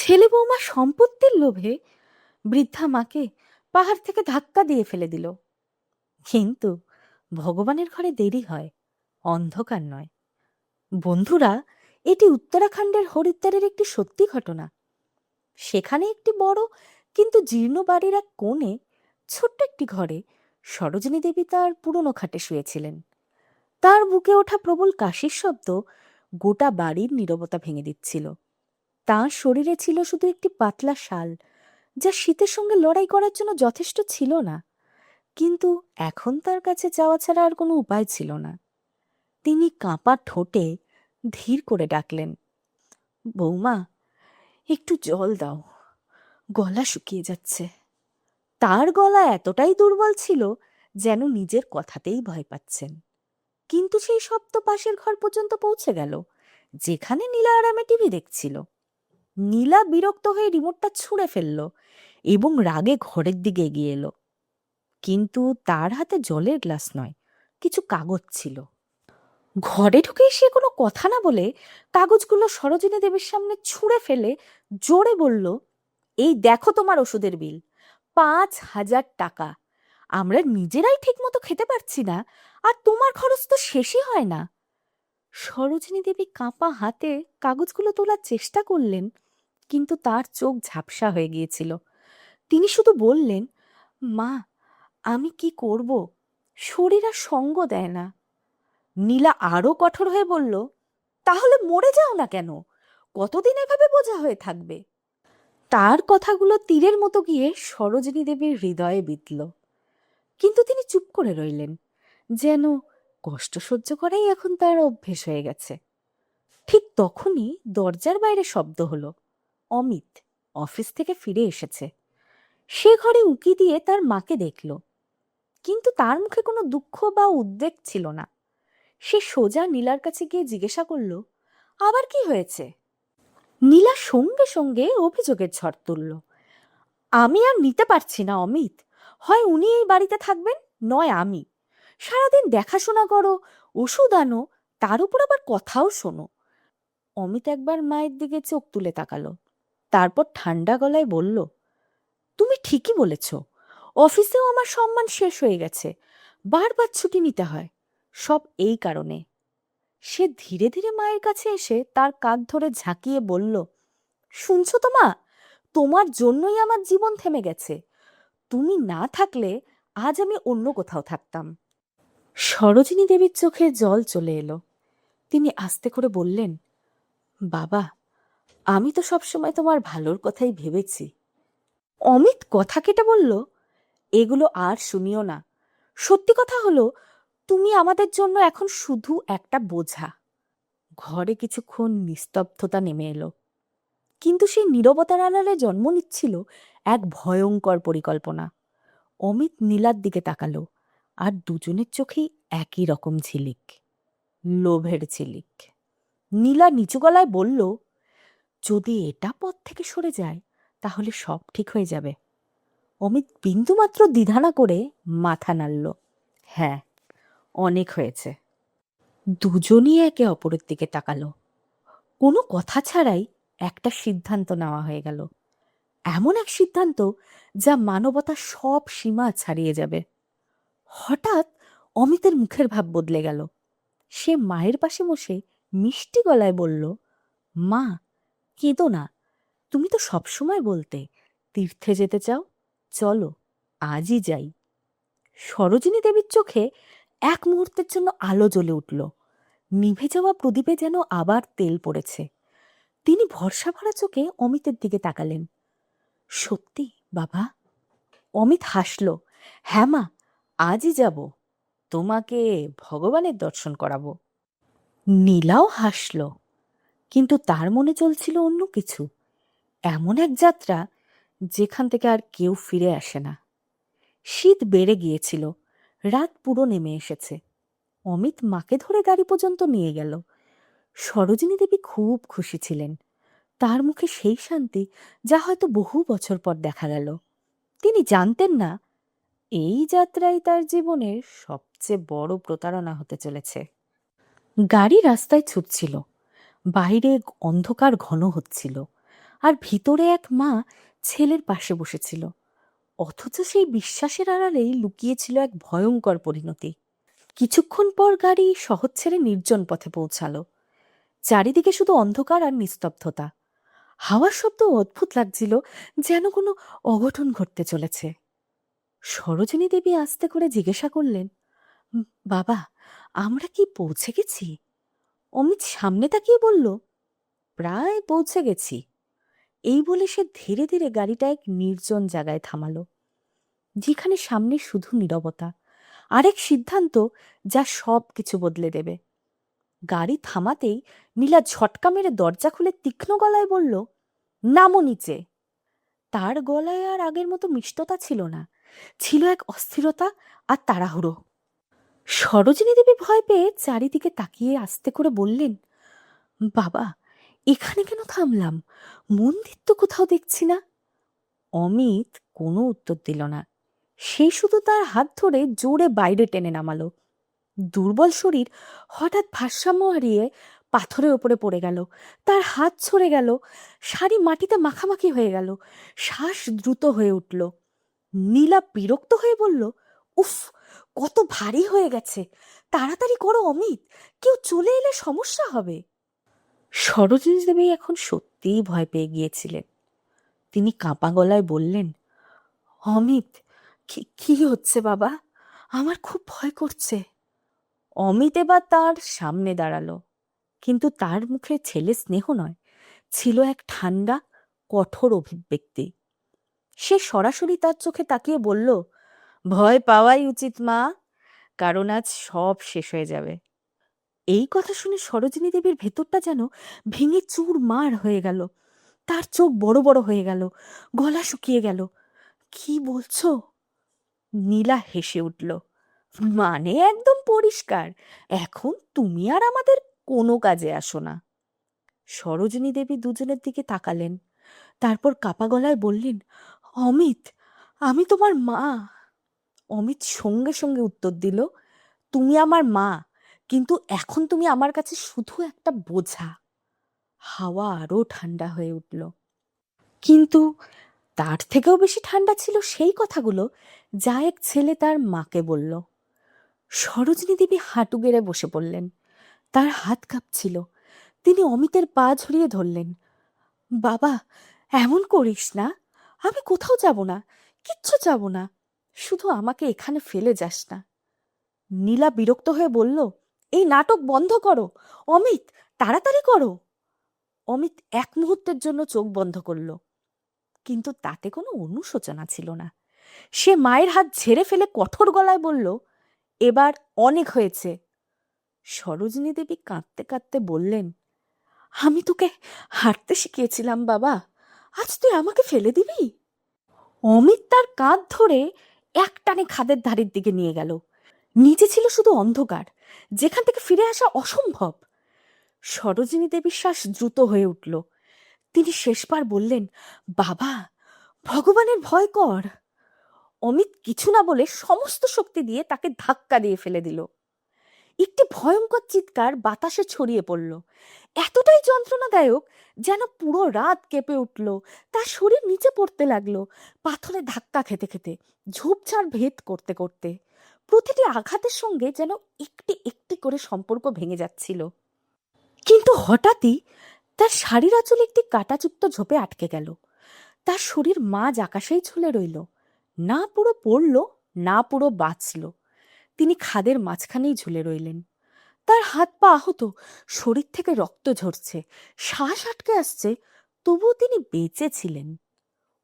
ছেলে বৌমা সম্পত্তির লোভে বৃদ্ধা মাকে পাহাড় থেকে ধাক্কা দিয়ে ফেলে দিল। কিন্তু ভগবানের ঘরে দেরি হয়, অন্ধকার নয়। বন্ধুরা, এটি উত্তরাখণ্ডের হরিদ্বারের একটি সত্যি ঘটনা। সেখানে একটি বড় কিন্তু জীর্ণ বাড়ির এক কোণে ছোট্ট একটি ঘরে সরোজিনী দেবী তার পুরনো খাটে শুয়েছিলেন। তার বুকে ওঠা প্রবল কাশির শব্দ গোটা বাড়ির নীরবতা ভেঙে দিচ্ছিল। তার শরীরে ছিল শুধু একটি পাতলা শাল, যা শীতের সঙ্গে লড়াই করার জন্য যথেষ্ট ছিল না। কিন্তু এখন তার কাছে যাওয়া ছাড়া আর কোনো উপায় ছিল না। তিনি কাঁপা ঠোঁটে ধীর করে ডাকলেন, বৌমা, একটু জল দাও, গলা শুকিয়ে যাচ্ছে। তার গলা এতটাই দুর্বল ছিল যেন নিজের কথাতেই ভয় পাচ্ছেন। কিন্তু সেই শব্দ পাশের ঘর পর্যন্ত পৌঁছে গেল, যেখানে নীলা আরামে টিভি দেখছিল। নীলা বিরক্ত হয়ে রিমোটটা ছুঁড়ে ফেলল এবং রাগে ঘরের দিকে এগিয়ে এলো। কিন্তু তার হাতে জলের গ্লাস নয়, কিছু কাগজ ছিল। ঘরে ঢুকেই সে কোনো কথা না বলে কাগজগুলো সরোজিনী দেবীর সামনে ছুঁড়ে ফেলে জোরে বলল, এই দেখো তোমার ওষুধের বিল, 5,000 টাকা। আমরা নিজেরাই ঠিক মতো খেতে পারছি না, আর তোমার খরচ তো শেষই হয় না। সরোজিনী দেবী কাঁপা হাতে কাগজগুলো তোলার চেষ্টা করলেন, কিন্তু তার চোখ ঝাপসা হয়ে গিয়েছিল। তিনি শুধু বললেন, মা, আমি কি করব, শরীর আর সঙ্গ দেয় না। নীলা আরো কঠোর হয়ে বলল, তাহলে মরে যাও না কেন, কতদিন এভাবে বোঝা হয়ে থাকবে? তার কথাগুলো তীরের মতো গিয়ে সরোজিনী দেবীর হৃদয়ে বিঁধল। কিন্তু তিনি চুপ করে রইলেন, যেন কষ্ট সহ্য করাই এখন তার অভ্যেস হয়ে গেছে। ঠিক তখনই দরজার বাইরে শব্দ হলো। অমিত অফিস থেকে ফিরে এসেছে। সে ঘরে উঁকি দিয়ে তার মাকে দেখল, কিন্তু তার মুখে কোনো দুঃখ বা উদ্বেগ ছিল না। সে সোজা নীলার কাছে গিয়ে জিজ্ঞাসা করল, আবার কি হয়েছে? নীলা সঙ্গে সঙ্গে অভিযোগের ঝড় তুলল, আমি আর নিতে পারছি না অমিত, হয় উনি এই বাড়িতে থাকবেন, নয় আমি। সারাদিন দেখাশোনা করো, ওষুধ আনো, তার উপর আবার কথাও শোনো। অমিত একবার মায়ের দিকে চোখ তুলে তাকালো, তারপর ঠান্ডা গলায় বলল, তুমি ঠিকই বলেছ, অফিসেও আমার সম্মান শেষ হয়ে গেছে, বারবার ছুটি নিতে হয়, সব এই কারণে। সে ধীরে ধীরে মায়ের কাছে এসে তার কাঁধ ধরে ঝাঁকিয়ে বলল, শুনছো তো মা, তোমার জন্যই আমার জীবন থেমে গেছে। তুমি না থাকলে আজ আমি অন্য কোথাও থাকতাম। সরোজিনী দেবীর চোখে জল চলে এলো। তিনি আস্তে করে বললেন, বাবা, আমি তো সবসময় তোমার ভালোর কথাই ভেবেছি। অমিত কথা কেটে বলল, এগুলো আর শুনিও না। সত্যি কথা হলো, তুমি আমাদের জন্য এখন শুধু একটা বোঝা। ঘরে কিছুক্ষণ নিস্তব্ধতা নেমে এলো, কিন্তু সেই নীরবতার আড়ালে জন্ম নিচ্ছিল এক ভয়ঙ্কর পরিকল্পনা। অমিত নীলার দিকে তাকালো, আর দুজনের চোখেই একই রকম ঝিলিক, লোভের ঝিলিক। নীলা নিচু গলায় বলল, যদি এটা পথ থেকে সরে যায় তাহলে সব ঠিক হয়ে যাবে। অমিত বিন্দুমাত্র দ্বিধা না করে মাথা নাড়ল, হ্যাঁ, অনেক হয়েছে। দুজনই একে অপরের দিকে তাকালো। কোনো কথা ছাড়াই একটা সিদ্ধান্ত নেওয়া হয়ে গেল, এমন এক সিদ্ধান্ত যা মানবতার সব সীমা ছাড়িয়ে যাবে। হঠাৎ অমিতের মুখের ভাব বদলে গেল। সে মায়ের পাশে বসে মিষ্টি গলায় বলল, মা, কেঁদো না, তুমি তো সবসময় বলতে তীর্থে যেতে চাও, চলো আজই যাই। সরোজিনী দেবীর চোখে এক মুহূর্তের জন্য আলো জ্বলে উঠল, নিভে যাওয়া প্রদীপে যেন আবার তেল পড়েছে। তিনি ভরসা ভরা চোখে অমিতের দিকে তাকালেন, সত্যি বাবা? অমিত হাসল, হ্যাঁ মা, আজই যাব, তোমাকে ভগবানের দর্শন করাবো। নীলাও হাসল, কিন্তু তার মনে চলছিল অন্য কিছু, এমন এক যাত্রা যেখান থেকে আর কেউ ফিরে আসে না। শীত বেড়ে গিয়েছিল, রাত পুরো নেমে এসেছে। অমিত মাকে ধরে গাড়ি পর্যন্ত নিয়ে গেল। সরোজিনী দেবী খুব খুশি ছিলেন, তার মুখে সেই শান্তি যা হয়তো বহু বছর পর দেখা গেল। তিনি জানতেন না, এই যাত্রাই তার জীবনের সবচেয়ে বড় প্রতারণা হতে চলেছে। গাড়ি রাস্তায় ছুটছিল, বাইরে অন্ধকার ঘন হচ্ছিল, আর ভিতরে এক মা ছেলের পাশে বসেছিল। অথচ সেই বিশ্বাসের আড়ালেই লুকিয়েছিল এক ভয়ঙ্কর পরিণতি। কিছুক্ষণ পর গাড়ি শহর ছেড়ে নির্জন পথে পৌঁছালো। চারিদিকে শুধু অন্ধকার আর নিস্তব্ধতা। হাওয়ার শব্দ অদ্ভুত লাগছিল, যেন কোনো অঘটন ঘটতে চলেছে। সরোজিনী দেবী আস্তে করে জিজ্ঞাসা করলেন, বাবা, আমরা কি পৌঁছে গেছি? অমিত সামনে তাকিয়ে বলল, প্রায় পৌঁছে গেছি। এই বলে সে ধীরে ধীরে গাড়িটা এক নির্জন জায়গায় থামালো, যেখানে সামনে শুধু নীরবতা, আরেক সিদ্ধান্ত যা সব কিছু বদলে দেবে। গাড়ি থামাতেই নীলা ঝটকা মেরে দরজা খুলে তীক্ষ্ণ গলায় বলল, নামো নিচে। তার গলায় আর আগের মতো মিষ্টতা ছিল না, ছিল এক অস্থিরতা আর তাড়াহুড়ো। সরোজিনী দেবী ভয় পেয়ে চারিদিকে তাকিয়ে আস্তে করে বললেন, বাবা, এখানে কেন থামলাম? মন্দির তো কোথাও দেখছি না। অমিত কোনো উত্তর দিল না। সে শুধু তার হাত ধরে জোরে বাইরে টেনে নামালো। দুর্বল শরীর হঠাৎ ভারসাম্য হারিয়ে পাথরের ওপরে পড়ে গেল। তার হাত ছড়ে গেল, শাড়ি মাটিতে মাখামাখি হয়ে গেল, শ্বাস দ্রুত হয়ে উঠল। নীলা বিরক্ত হয়ে বলল, উফ, কত ভারী হয়ে গেছে, তাড়াতাড়ি করো অমিত, কেউ চলে এলে সমস্যা হবে। সরোজিনী দেবী এখন সত্যিই ভয় পেয়ে গিয়েছিলেন। তিনি কাঁপা গলায় বললেন, অমিত, কি হচ্ছে বাবা? আমার খুব ভয় করছে। অমিত এবার তার সামনে দাঁড়ালো, কিন্তু তার মুখে ছেলে স্নেহ নয়, ছিল এক ঠান্ডা কঠোর অভিব্যক্তি। সে সরাসরি তার চোখে তাকিয়ে বলল, ভয় পাওয়াই উচিত মা, কারণ আজ সব শেষ হয়ে যাবে। এই কথা শুনে সরোজিনী দেবীর ভেতরটা যেন ভেঙে চুরমার হয়ে গেল। তার চোখ বড় বড় হয়ে গেল, গলা শুকিয়ে গেল। কি বলছো? নীলা হেসে উঠল, মানে একদম পরিষ্কার, এখন তুমি আর আমাদের কোনো কাজে আসো না। সরোজিনী দেবী দুজনের দিকে তাকালেন, তারপর কাপা গলায় বললেন, অমিত, আমি তোমার মা। অমিত সঙ্গে সঙ্গে উত্তর দিল, তুমি আমার মা, কিন্তু এখন তুমি আমার কাছে শুধু একটা বোঝা। হাওয়া আরো ঠান্ডা হয়ে উঠল, কিন্তু তার থেকেও বেশি ঠান্ডা ছিল সেই কথাগুলো যা এক ছেলে তার মাকে বলল। সরোজিনী দেবী হাঁটু গেড়ে বসে পড়লেন, তার হাত কাঁপছিল। তিনি অমিতের পা ঝরিয়ে ধরলেন, বাবা, এমন করিস না, আমি কোথাও যাব না, কিচ্ছু যাব না, শুধু আমাকে এখানে ফেলে যাস না। নীলা বিরক্ত হয়ে বলল, এই নাটক বন্ধ করো অমিত, তাড়াতাড়ি করো। অমিত এক মুহূর্তের জন্য চোখ বন্ধ করল, কিন্তু তাতে কোনো অনুশোচনা ছিল না। সে মায়ের হাত ঝেড়ে ফেলে কঠোর গলায় বলল, এবার অনেক হয়েছে। সরোজিনী দেবী কাঁদতে কাঁদতে বললেন, আমি তোকে হাঁটতে শিখিয়েছিলাম বাবা, আজ তুই আমাকে ফেলে দিবি? অমিত তার কাঁধ ধরে একটানে খাদের ধারের দিকে নিয়ে গেল। নিচে ছিল শুধু অন্ধকার, যেখান থেকে ফিরে আসা অসম্ভব। সরোজিনী দেবীর শ্বাস দ্রুত হয়ে উঠল। তিনি শেষবার বললেন, বাবা, ভগবানের ভয় কর। অমিত কিছু না বলে সমস্ত শক্তি দিয়ে তাকে ধাক্কা দিয়ে ফেলে দিল। একটি ভয়ঙ্কর চিৎকার বাতাসে ছড়িয়ে পড়ল, এতটাই যন্ত্রণাদায়ক যেন পুরো রাত কেঁপে উঠল। তার শরীর নিচে পড়তে লাগলো, পাথরে ধাক্কা খেতে খেতে, ঝোপঝাড় ভেদ করতে করতে। প্রতিটি আঘাতের সঙ্গে যেন একটি একটি করে সম্পর্ক ভেঙে যাচ্ছিল। কিন্তু হঠাৎই তার শাড়ির আঁচলে একটি কাঁটাযুক্ত ঝোপে আটকে গেল। তার শরীর মাঝ আকাশেই ঝুলে রইল, না পুরো পড়ল, না পুরো বাঁচল। তিনি খাদের মাঝখানেই ঝুলে রইলেন। তার হাত পা আহত, শরীর থেকে রক্ত ঝরছে, শ্বাস আটকে আসছে, তবুও তিনি বেঁচে ছিলেন।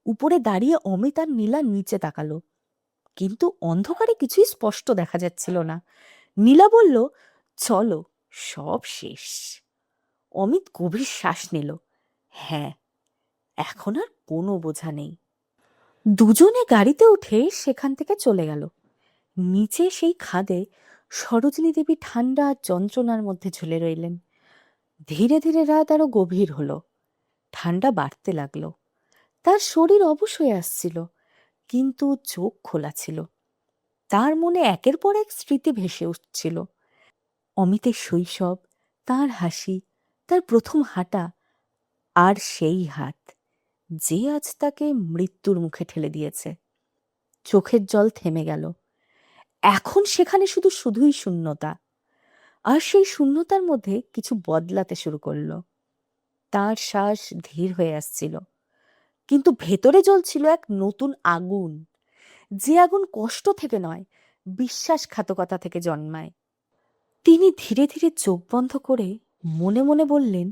উপরে দাঁড়িয়ে অমিত আর নীলা নিচে তাকালো, কিন্তু অন্ধকারে কিছুই স্পষ্ট দেখা যাচ্ছিল না। নীলা বলল, চলো, সব শেষ। অমিত গভীর শ্বাস নিল, হ্যাঁ, এখন আর কোনো বোঝা নেই। দুজনে গাড়িতে উঠে সেখান থেকে চলে গেল। নিচে সেই খাদে সরোজিনী দেবী ঠান্ডা আর যন্ত্রণার মধ্যে ঝুলে রইলেন। ধীরে ধীরে রাত আরো গভীর হলো, ঠান্ডা বাড়তে লাগলো। তার শরীর অবশ হয়ে আসছিল, কিন্তু চোখ খোলা ছিল। তার মনে একের পর এক স্মৃতি ভেসে উঠছিল। অমিতের শৈশব, তার হাসি, তার প্রথম হাঁটা, আর সেই হাত যে আজ তাকে মৃত্যুর মুখে ঠেলে দিয়েছে। চোখের জল থেমে গেল। এখন সেখানে শুধুই শূন্যতা। আর সেই শূন্যতার মধ্যে কিছু বদলাতে শুরু করলো। তার শ্বাস ধীর হয়ে আসছিল, কিন্তু ভেতরে জ্বলছিল এক নতুন আগুন, যে আগুন কষ্ট থেকে নয়, বিশ্বাসঘাতকতা থেকে জন্মায়। তিনি ধীরে ধীরে চোখ বন্ধ করে মনে মনে বললেন,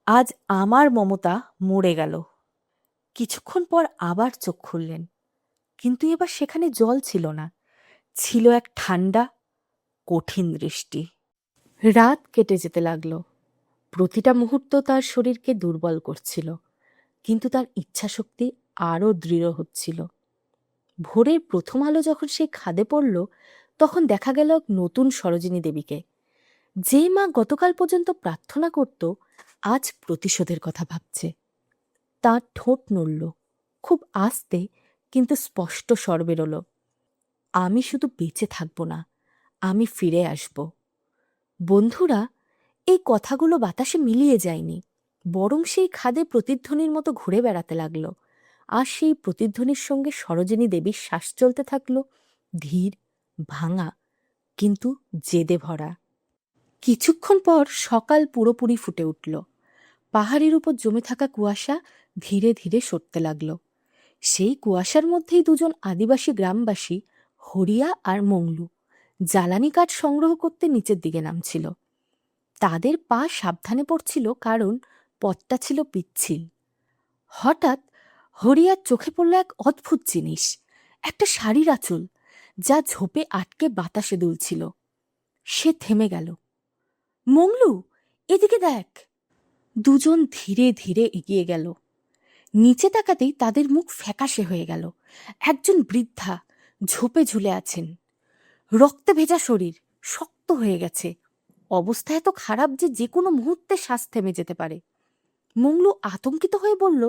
আজ আমার মমতা মরে গেল। কিছুক্ষণ পর আবার চোখ খুললেন, কিন্তু এবার সেখানে জল ছিল না, ছিল এক ঠান্ডা কঠিন দৃষ্টি। রাত কেটে যেতে লাগলো। প্রতিটা মুহূর্ত তার শরীরকে দুর্বল করছিল, কিন্তু তার ইচ্ছাশক্তি আরও দৃঢ় হচ্ছিল। ভোরের প্রথম আলো যখন সেই খাদে পড়ল, তখন দেখা গেল এক নতুন সরোজিনী দেবীকে। যে মা গতকাল পর্যন্ত প্রার্থনা করত, আজ প্রতিশোধের কথা ভাবছে। তার ঠোঁট নড়ল, খুব আস্তে কিন্তু স্পষ্ট স্বর বেরোল, আমি শুধু বেঁচে থাকব না, আমি ফিরে আসব। বন্ধুরা, এই কথাগুলো বাতাসে মিলিয়ে যায়নি, বরং সেই খাদে প্রতিধ্বনির মতো ঘুরে বেড়াতে লাগলো। আর সেই প্রতিধ্বনির সঙ্গে সরোজিনী দেবীর শ্বাস চলতে থাকলো, ধীর, ভাঙা, কিন্তু জেদে ভরা। কিছুক্ষণ পর সকাল পুরোপুরি ফুটে উঠল। পাহাড়ের উপর জমে থাকা কুয়াশা ধীরে ধীরে সরতে লাগল। সেই কুয়াশার মধ্যেই দুজন আদিবাসী গ্রামবাসী, হরিয়া আর মংলু, জ্বালানি কাঠ সংগ্রহ করতে নিচের দিকে নামছিল। তাদের পা সাবধানে পড়ছিল, কারণ পথটা ছিল পিচ্ছিল। হঠাৎ হরিয়ার চোখে পড়ল এক অদ্ভুত জিনিস, একটা শাড়ির আঁচল, যা ঝোপে আটকে বাতাসে দুলছিল। সে থেমে গেল। মংলু, এদিকে দেখ। দুজন ধীরে ধীরে এগিয়ে গেল। নিচে তাকাতেই তাদের মুখ ফ্যাকাশে হয়ে গেল। একজন বৃদ্ধা ঝোপে ঝুলে আছেন, রক্তে ভেজা শরীর, শক্ত হয়ে গেছে, অবস্থা এত খারাপ যে কোনো মুহূর্তে শ্বাস থেমে যেতে পারে। মংলু আতঙ্কিত হয়ে বলল,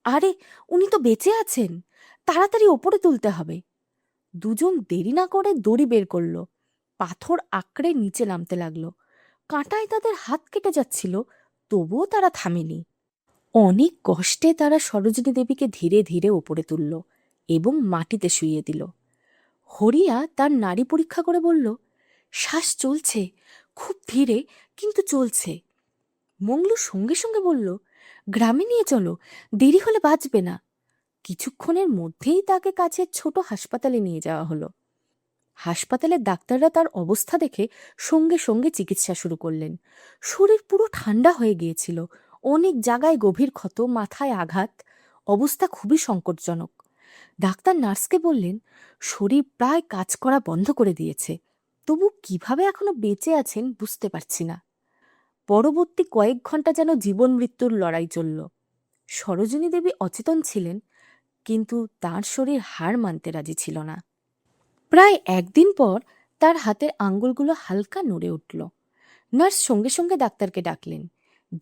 আরে, উনি তো বেঁচে আছেন, তাড়াতাড়ি ওপরে তুলতে হবে। দুজন দেরি না করে দড়ি বের করলো, পাথর আঁকড়ে নিচে নামতে লাগলো। কাঁটায় তাদের হাত কেটে যাচ্ছিল, তবুও তারা থামেনি। অনেক কষ্টে তারা সরোজিনী দেবীকে ধীরে ধীরে ওপরে তুলল এবং মাটিতে শুইয়ে দিল। হরিয়া তার নাড়ি পরীক্ষা করে বলল, শ্বাস চলছে, খুব ধীরে, কিন্তু চলছে। মংলু সঙ্গে সঙ্গে বলল, গ্রামে নিয়ে চলো, দেরি হলে বাঁচবে না। কিছুক্ষণের মধ্যেই তাকে কাছের ছোট হাসপাতালে নিয়ে যাওয়া হলো। হাসপাতালের ডাক্তাররা তার অবস্থা দেখে সঙ্গে সঙ্গে চিকিৎসা শুরু করলেন। শরীর পুরো ঠান্ডা হয়ে গিয়েছিল, অনেক জায়গায় গভীর ক্ষত, মাথায় আঘাত, অবস্থা খুবই সংকটজনক। ডাক্তার নার্সকে বললেন, শরীর প্রায় কাজ করা বন্ধ করে দিয়েছে, তবু কিভাবে এখনো বেঁচে আছেন বুঝতে পারছি না। পরবর্তী কয়েক ঘন্টা যেন জীবন মৃত্যুর লড়াই চলল। সরোজিনী দেবী অচেতন ছিলেন, কিন্তু তার শরীর হার মানতে রাজি ছিল না। প্রায় একদিন পর তার হাতের আঙ্গুলগুলো হালকা নড়ে উঠল। নার্স সঙ্গে সঙ্গে ডাক্তারকে ডাকলেন।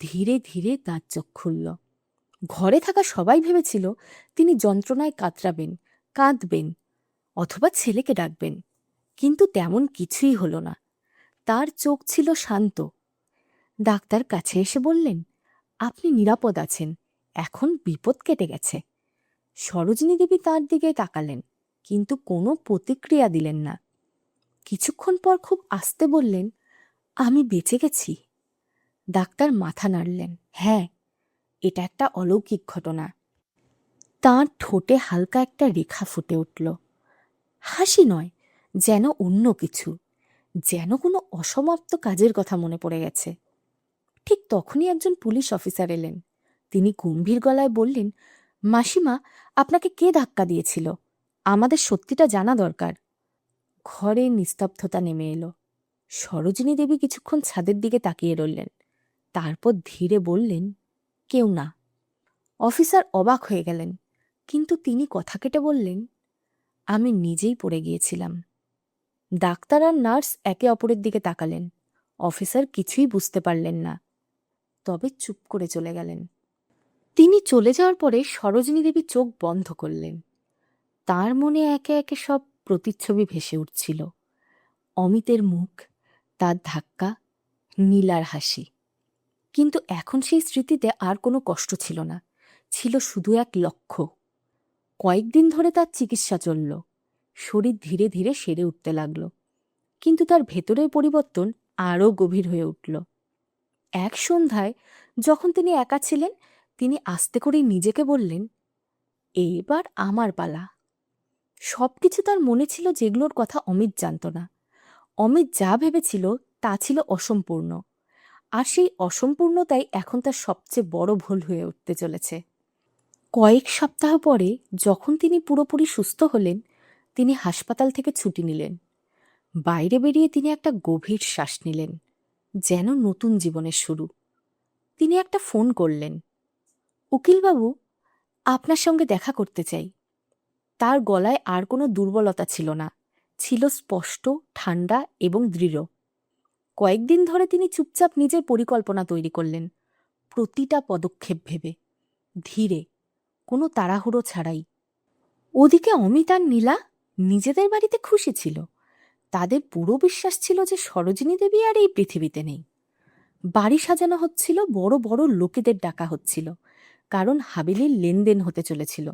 ধীরে ধীরে তার চোখ খুলল। ঘরে থাকা সবাই ভেবেছিল তিনি যন্ত্রণায় কাতরাবেন, কাঁদবেন, অথবা ছেলেকে ডাকবেন, কিন্তু তেমন কিছুই হলো না। তার চোখ ছিল শান্ত। ডাক্তার কাছে এসে বললেন, আপনি নিরাপদ আছেন, এখন বিপদ কেটে গেছে। সরোজিনী দেবী তার দিকে তাকালেন, কিন্তু কোনো প্রতিক্রিয়া দিলেন না। কিছুক্ষণ পর খুব আস্তে বললেন, আমি বেঁচে গেছি। ডাক্তার মাথা নাড়লেন, হ্যাঁ, এটা একটা অলৌকিক ঘটনা। তাঁর ঠোঁটে হালকা একটা রেখা ফুটে উঠল। হাসি নয়, যেন অন্য কিছু, যেন কোনো অসমাপ্ত কাজের কথা মনে পড়ে গেছে। ঠিক তখনই একজন পুলিশ অফিসার এলেন। তিনি গম্ভীর গলায় বললেন, মাসিমা, আপনাকে কে ধাক্কা দিয়েছিল? আমাদের সত্যিটা জানা দরকার। ঘরে নিস্তব্ধতা নেমে এলো। সরোজিনী দেবী কিছুক্ষণ ছাদের দিকে তাকিয়ে রইলেন, তারপর ধীরে বললেন, কেউ না। অফিসার অবাক হয়ে গেলেন, কিন্তু তিনি কথা কেটে বললেন, আমি নিজেই পড়ে গিয়েছিলাম। ডাক্তার আর নার্স একে অপরের দিকে তাকালেন। অফিসার কিছুই বুঝতে পারলেন না, তবে চুপ করে চলে গেলেন। তিনি চলে যাওয়ার পরে সরোজিনী দেবী চোখ বন্ধ করলেন। তার মনে একে একে সব প্রতিচ্ছবি ভেসে উঠছিল। অমিতের মুখ, তার ধাক্কা, নীলার হাসি। কিন্তু এখন সেই স্মৃতিতে আর কোনো কষ্ট ছিল না, ছিল শুধু এক লক্ষ্য। কয়েকদিন ধরে তার চিকিৎসা চলল, শরীর ধীরে ধীরে সেরে উঠতে লাগলো, কিন্তু তার ভেতরের পরিবর্তন আরও গভীর হয়ে উঠল। এক সন্ধ্যায় যখন তিনি একা ছিলেন, তিনি আস্তে করে নিজেকে বললেন, এবার আমার পালা। সবকিছু তার মনে ছিল, যেগুলোর কথা অমিত জানত না। অমিত যা ভেবেছিল তা ছিল অসম্পূর্ণ, আর সেই অসম্পূর্ণতাই এখন তার সবচেয়ে বড় ভুল হয়ে উঠতে চলেছে। কয়েক সপ্তাহ পরে যখন তিনি পুরোপুরি সুস্থ হলেন, তিনি হাসপাতাল থেকে ছুটি নিলেন। বাইরে বেরিয়ে তিনি একটা গভীর শ্বাস নিলেন, যেন নতুন জীবনের শুরু। তিনি একটা ফোন করলেন। উকিলবাবু, আপনার সঙ্গে দেখা করতে চাই। তার গলায় আর কোনো দুর্বলতা ছিল না, ছিল স্পষ্ট, ঠান্ডা এবং দৃঢ়। কয়েকদিন ধরে তিনি চুপচাপ নিজের পরিকল্পনা তৈরি করলেন, প্রতিটা পদক্ষেপ ভেবে, ধীরে, কোনো তাড়াহুড়ো ছাড়াই। ওদিকে অমিত আর নীলা নিজেদের বাড়িতে খুশি ছিল। তাদের পুরো বিশ্বাস ছিল যে সরোজিনী দেবী আর এই পৃথিবীতে নেই। বাড়ি সাজানো হচ্ছিল, বড় বড় লোকেদের ডাকা হচ্ছিল, কারণ হাবিলির লেনদেন হতে চলেছিল।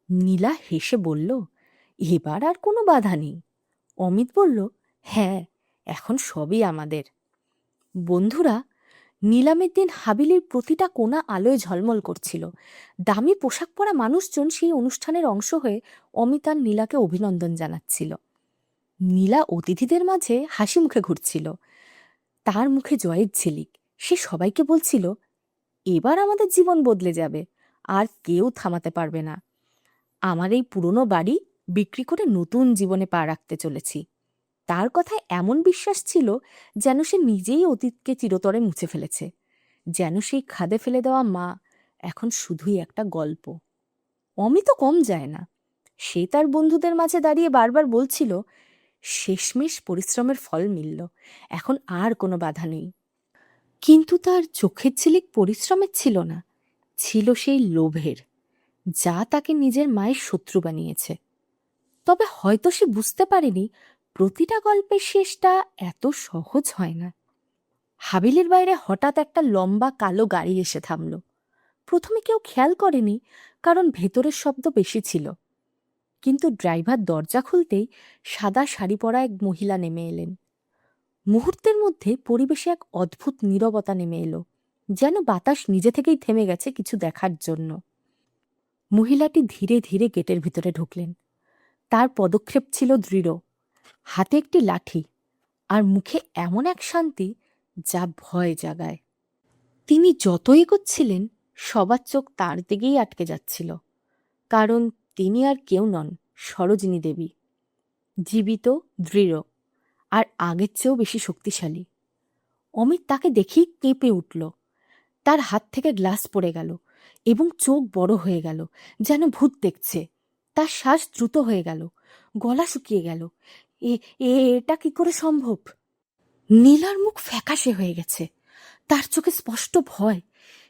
নীলা হেসে বলল, এবার আর কোনো বাধা নেই। অমিত বলল, হ্যাঁ, এখন সবই আমাদের। বন্ধুরা, নিলামের দিন হাবিলির প্রতিটা কোণা আলোয় ঝলমল করছিল। দামি পোশাক পরা মানুষজন সেই অনুষ্ঠানের অংশ হয়ে অমিত আর নীলাকে অভিনন্দন জানাচ্ছিল। নীলা অতিথিদের মাঝে হাসি মুখে ঘুরছিল, তার মুখে জয়ের ঝিলিক। সে সবাইকে বলছিল, এবার আমাদের জীবন বদলে যাবে, আর কেউ থামাতে পারবে না। আমার এই পুরনো বাড়ি বিক্রি করে নতুন জীবনে পা রাখতে চলেছি। তার কথায় এমন বিশ্বাস ছিল যেন সে নিজেই অতীতকে চিরতরে মুছে ফেলেছে, যেন সেই খাদে ফেলে দেওয়া মা এখন শুধুই একটা গল্প। অমিত কম যায় না। সে তার বন্ধুদের মাঝে দাঁড়িয়ে বারবার বলছিল, শেষমেশ পরিশ্রমের ফল মিলল, এখন আর কোনো বাধা নেই। কিন্তু তার চোখের ঝিলিক পরিশ্রমের ছিল না, ছিল সেই লোভের, যা তাকে নিজের মায়ের শত্রু বানিয়েছে। তবে হয়তো সে বুঝতে পারেনি প্রতিটা গল্পের শেষটা এত সহজ হয় না। হাবিলির বাইরে হঠাৎ একটা লম্বা কালো গাড়ি এসে থামল। প্রথমে কেউ খেয়াল করেনি, কারণ ভেতরের শব্দ বেশি ছিল। কিন্তু ড্রাইভার দরজা খুলতেই সাদা শাড়ি পরা এক মহিলা নেমে এলেন। মুহূর্তের মধ্যে পরিবেশে এক অদ্ভুত নীরবতা নেমে এলো, যেন বাতাস নিজে থেকেই থেমে গেছে কিছু দেখার জন্য। মহিলাটি ধীরে ধীরে গেটের ভিতরে ঢুকলেন। তার পদক্ষেপ ছিল দৃঢ়, হাতে একটি লাঠি, আর মুখে এমন এক শান্তি যা ভয় জাগায়। তিনি যত এগোচ্ছিলেন, সবার চোখ তার দিকেই আটকে যাচ্ছিল, কারণ তিনি আর কেউ নন, সরোজিনী দেবী। জীবিত, দৃঢ়, আর আগের চেয়েও বেশি শক্তিশালী। অমিত তাকে দেখেই কেঁপে উঠল। তার হাত থেকে গ্লাস পড়ে গেল এবং চোখ বড় হয়ে গেল, যেন ভূত দেখছে। তার শ্বাস দ্রুত হয়ে গেল, গলা শুকিয়ে গেল। এটা কি করে সম্ভব? নীলার মুখ ফ্যাকাশে হয়ে গেছে, তার চোখে স্পষ্ট ভয়।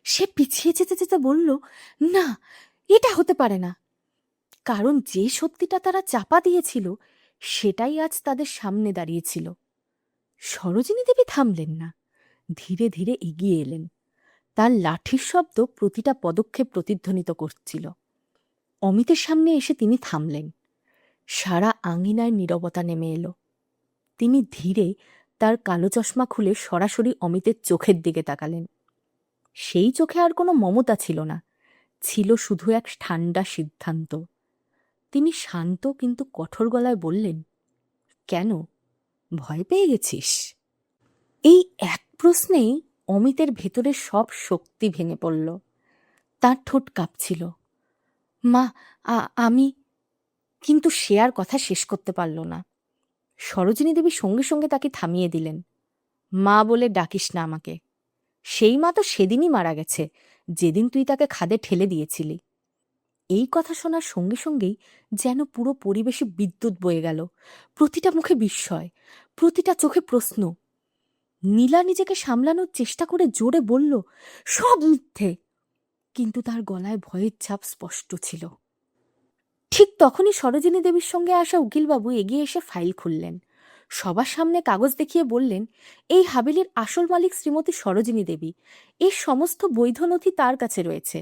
সে পিছিয়ে যেতে যেতে বলল, না, এটা হতে পারে না। কারণ যে সত্যিটা তারা চাপা দিয়েছিল, সেটাই আজ তাদের সামনে দাঁড়িয়েছিল। সরোজিনী দেবী থামলেন না, ধীরে ধীরে এগিয়ে এলেন। তার লাঠির শব্দ প্রতিটা পদক্ষেপ প্রতিধ্বনিত করছিল। অমিতের সামনে এসে তিনি থামলেন। সারা আঙিনায় নীরবতা নেমে এলো। তিনি ধীরে তার কালো চশমা খুলে সরাসরি অমিতের চোখের দিকে তাকালেন। সেই চোখে আর কোনো মমতা ছিল না, ছিল শুধু এক ঠান্ডা সিদ্ধান্ত। তিনি শান্ত কিন্তু কঠোর গলায় বললেন, কেন, ভয় পেয়ে গেছিস? এই এক প্রশ্নেই অমিতের ভেতরে সব শক্তি ভেঙে পড়ল। তার ঠোঁট কাঁপছিল। মা, আমি। কিন্তু সে আর কথা শেষ করতে পারল না। সরোজিনী দেবী সঙ্গে সঙ্গে তাকে থামিয়ে দিলেন। মা বলে ডাকিস না আমাকে। সেই মা তো সেদিনই মারা গেছে, যেদিন তুই তাকে খাদে ঠেলে দিয়েছিলি। এই কথা শোনার সঙ্গে সঙ্গেই যেন পুরো পরিবেশে বিদ্যুৎ বয়ে গেল। প্রতিটা মুখে বিস্ময়, প্রতিটা চোখে প্রশ্ন। নীলা নিজেকে সামলানোর চেষ্টা করে জোরে বলল, সব মিথ্যে। কিন্তু তার গলায় ভয়ের ছাপ স্পষ্ট ছিল। ঠিক তখনই সরোজিনী দেবীর সঙ্গে আসা উকিলবাবু এগিয়ে এসে ফাইল খুললেন। সবার সামনে কাগজ দেখিয়ে বললেন, এই হাবেলির আসল মালিক শ্রীমতী সরোজিনী দেবী। এর সমস্ত বৈধ নথি তার কাছে রয়েছে।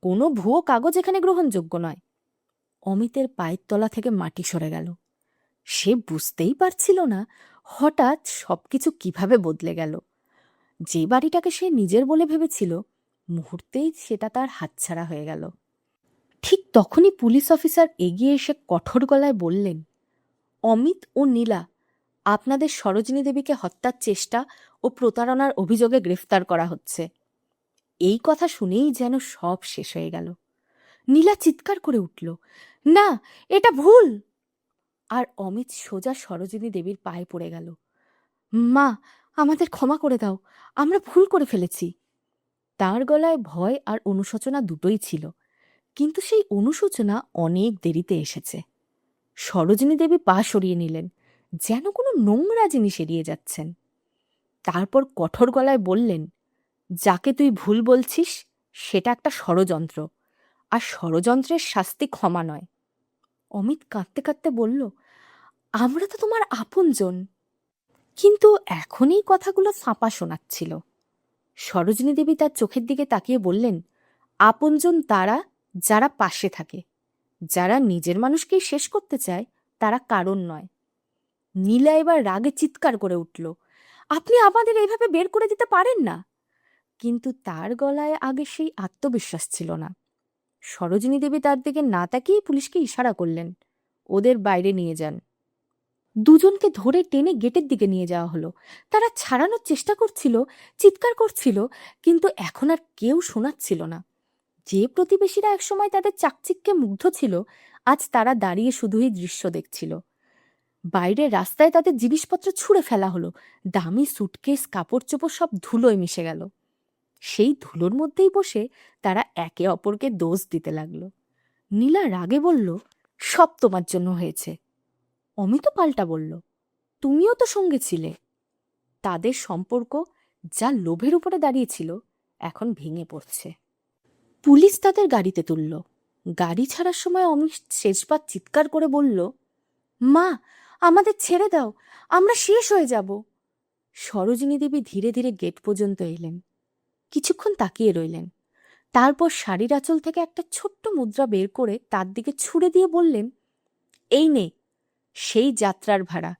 কোনো ভুয়ো কাগজ এখানে গ্রহণযোগ্য নয়। অমিতের পায়ের তলা থেকে মাটি সরে গেল। সে বুঝতেই পারছিল না হঠাৎ সবকিছু কিভাবে বদলে গেল। যে বাড়িটাকে সে নিজের বলে ভেবেছিল, মুহূর্তেই সেটা তার হাতছাড়া হয়ে গেল। ঠিক তখনই পুলিশ অফিসার এগিয়ে এসে কঠোর গলায় বললেন, অমিত ও নীলা, আপনাদের সরোজিনী দেবীকে হত্যার চেষ্টা ও প্রতারণার অভিযোগে গ্রেফতার করা হচ্ছে। এই কথা শুনেই যেন সব শেষ হয়ে গেল। নীলা চিৎকার করে উঠল, না, এটা ভুল। আর অমিত সোজা সরোজিনী দেবীর পায়ে পড়ে গেল। মা, আমাদের ক্ষমা করে দাও, আমরা ভুল করে ফেলেছি। তার গলায় ভয় আর অনুশোচনা দুটোই ছিল, কিন্তু সেই অনুশোচনা অনেক দেরিতে এসেছে। সরোজিনী দেবী পা সরিয়ে নিলেন, যেন কোনো নোংরা জিনিস এড়িয়ে যাচ্ছেন। তারপর কঠোর গলায় বললেন, যাকে তুই ভুল বলছিস সেটা একটা ষড়যন্ত্র, আর ষড়যন্ত্রের শাস্তি ক্ষমা নয়। অমিত কাঁদতে কাঁদতে বলল, আমরা তো তোমার আপনজন। কিন্তু এখন এই কথাগুলো ফাঁপা শোনাচ্ছিল। সরোজিনী দেবী তার চোখের দিকে তাকিয়ে বললেন, আপনজন তারা যারা পাশে থাকে, যারা নিজের মানুষকেই শেষ করতে চায় তারা কারণ নয়। নীলা এবার রাগে চিৎকার করে উঠল, আপনি আমাদের এইভাবে বের করে দিতে পারেন না। কিন্তু তার গলায় আগে সেই আত্মবিশ্বাস ছিল না। সরোজিনী দেবী তার দিকে না তাকিয়ে পুলিশকে ইশারা করলেন, ওদের বাইরে নিয়ে যান। দুজনকে ধরে টেনে গেটের দিকে নিয়ে যাওয়া হলো। তারা ছাড়ানোর চেষ্টা করছিল, চিৎকার করছিল, কিন্তু এখন আর কেউ শোনাচ্ছিল না। যে প্রতিবেশীরা একসময় তাদের চাকচিক্যে মুগ্ধ ছিল, আজ তারা দাঁড়িয়ে শুধুই দৃশ্য দেখছিল। বাইরের রাস্তায় তাদের জিনিসপত্র ছুঁড়ে ফেলা হলো, দামি সুটকেস, কাপড় চোপড় সব ধুলোয় মিশে গেল। সেই ধুলোর মধ্যেই বসে তারা একে অপরকে দোষ দিতে লাগলো। নীলা রাগে বলল, সব তোমার জন্য হয়েছে। অমিত পাল্টা বলল, তুমিও তো সঙ্গে ছিলে। তাদের সম্পর্ক যা লোভের উপরে দাঁড়িয়েছিল এখন ভেঙে পড়ছে। পুলিশ তাদের গাড়িতে তুলল। গাড়ি ছাড়ার সময় অমিত শেষবার চিৎকার করে বলল, মা, আমাদের ছেড়ে দাও, আমরা শেষ হয়ে যাব। সরোজিনী দেবী ধীরে ধীরে গেট পর্যন্ত এলেন, কিছুক্ষণ তাকিয়ে রইলেন। তারপর শাড়ির আঁচল থেকে একটা ছোট্ট মুদ্রা বের করে তার দিকে ছুঁড়ে দিয়ে বললেন, এই নে, সেই যাত্রার ভাড়া,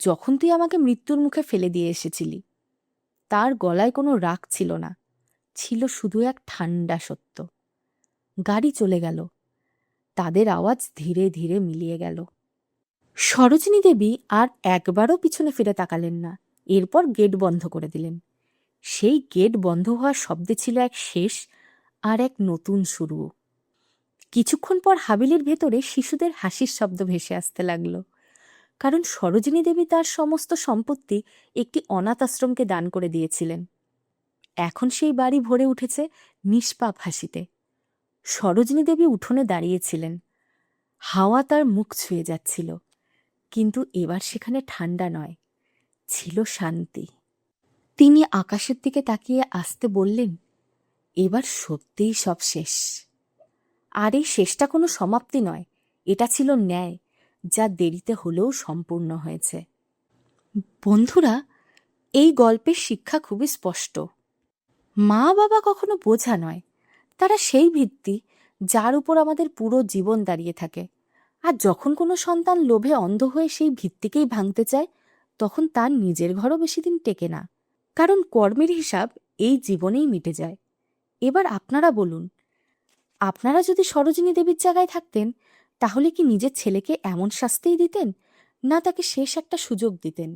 যখন তুই আমাকে মৃত্যুর মুখে ফেলে দিয়ে এসেছিলি। তার গলায় কোনো রাগ ছিল না, ছিল শুধু এক ঠান্ডা সত্য। গাড়ি চলে গেল। তাদের আওয়াজ ধীরে ধীরে মিলিয়ে গেল। সরোজিনী দেবী আর একবারও পিছনে ফিরে তাকালেন না। এরপর গেট বন্ধ করে দিলেন। সেই গেট বন্ধ হওয়ার শব্দে ছিল এক শেষ আর এক নতুন শুরু। কিছুক্ষণ পর হাবিলির ভেতরে শিশুদের হাসির শব্দ ভেসে আসতে লাগলো, কারণ সরোজিনী দেবী তার সমস্ত সম্পত্তি একটি অনাথ আশ্রমকে দান করে দিয়েছিলেন। এখন সেই বাড়ি ভরে উঠেছে নিষ্পাপ হাসিতে। সরোজিনী দেবী উঠোনে দাঁড়িয়েছিলেন, হাওয়া তার মুখ ছুঁয়ে যাচ্ছিল, কিন্তু এবার সেখানে ঠান্ডা নয়, ছিল শান্তি। তিনি আকাশের দিকে তাকিয়ে আসতে বললেন, এবার সত্যিই সব শেষ। আর এই শেষটা কোনো সমাপ্তি নয়, এটা ছিল ন্যায়, যা দেরিতে হলেও সম্পূর্ণ হয়েছে। বন্ধুরা, এই গল্পের শিক্ষা খুবই স্পষ্ট। মা বাবা কখনো বোঝা নয়, তারা সেই ভিত্তি যার উপর আমাদের পুরো জীবন দাঁড়িয়ে থাকে। আর যখন কোনো সন্তান লোভে অন্ধ হয়ে সেই ভিত্তিকেই ভাঙতে চায়, তখন তার নিজের ঘরও বেশি দিন টেকে না, কারণ কর্মের হিসাব এই জীবনেই মিটে যায়। এবার আপনারা বলুন, আপনারা যদি সরোজিনী দেবীর জায়গায় থাকতেন, তাহলে কি নিজের ছেলেকে এমন শাস্তিই দিতেন, না তাকে শেষ একটা সুযোগ দিতেন?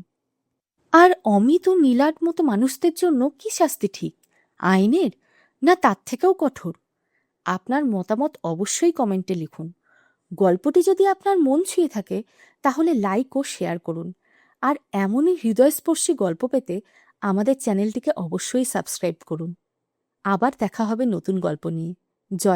আর অমিত ও নীলার মতো মানুষদের জন্য কি শাস্তি ঠিক, আইনের না তার থেকেও কঠোর? আপনার মতামত অবশ্যই কমেন্টে লিখুন। গল্পটি যদি আপনার মন ছুঁয়ে থাকে, তাহলে লাইক ও শেয়ার করুন। আর এমনই হৃদয়স্পর্শী গল্প পেতে আমাদের চ্যানেলটিকে অবশ্যই সাবস্ক্রাইব করুন। আবার দেখা হবে নতুন গল্প নিয়ে। জয়